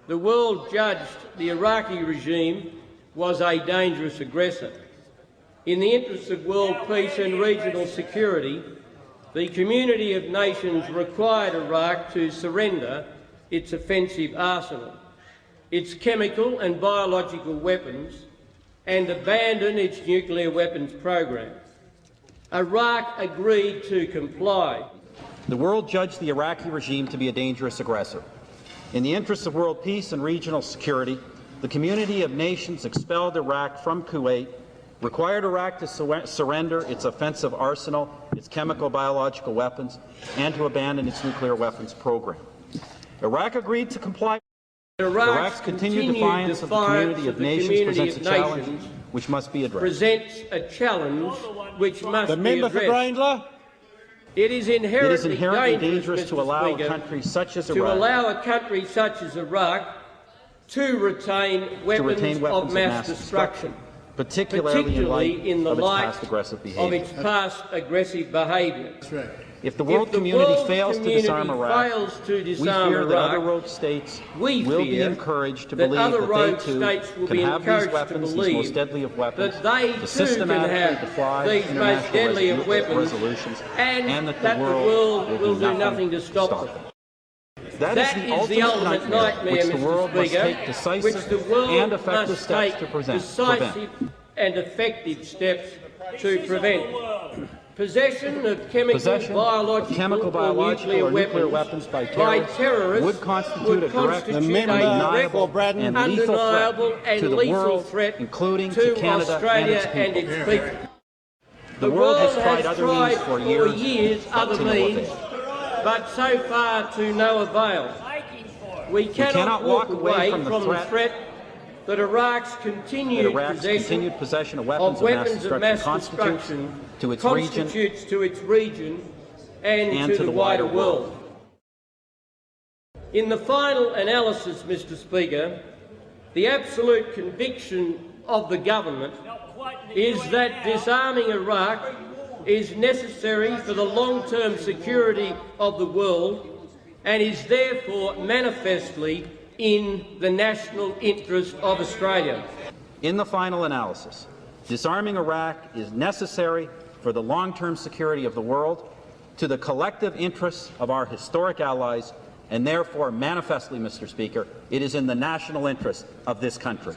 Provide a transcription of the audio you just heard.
the world judged the Iraqi regime was a dangerous aggressor. In the interests of world peace and regional security, the community of nations required Iraq to surrender its offensive arsenal, its chemical and biological weapons, and abandon its nuclear weapons program. Iraq agreed to comply. The world judged the Iraqi regime to be a dangerous aggressor. In the interests of world peace and regional security, the community of nations expelled Iraq from Kuwait, required Iraq to surrender its offensive arsenal, its chemical biological weapons, and to abandon its nuclear weapons program. Iraq agreed to comply. Iraq's continued defiance of the community of nations presents a challenge which must be addressed. Presents a challenge which must the be member addressed. For Grayndler. It is inherently dangerous to allow a country such as Iraq to retain weapons of mass destruction, particularly in the light of its past aggressive behaviour. If the world community fails to disarm Iraq, we fear that other rogue states will be encouraged to believe that they too can have these weapons, these most deadly of weapons, to systematically defy international resolutions, and that the world will do nothing to stop them. That is the ultimate nightmare, which the world must take decisive and effective steps to prevent. Possession of chemical, biological, or nuclear weapons by terrorists would constitute a direct, undeniable and lethal threat including to Canada Australia and its people. The world has tried other means for years, but so far to no avail. We cannot walk away from the threat that Iraq's continued possession of weapons of mass destruction constitutes to its region and to the wider world. In the final analysis, Mr. Speaker, the absolute conviction of the government is that disarming Iraq is necessary for the long-term security of the world and is therefore manifestly in the national interest of Australia. In the final analysis, disarming Iraq is necessary for the long-term security of the world, to the collective interests of our historic allies, and therefore manifestly, Mr. Speaker, it is in the national interest of this country.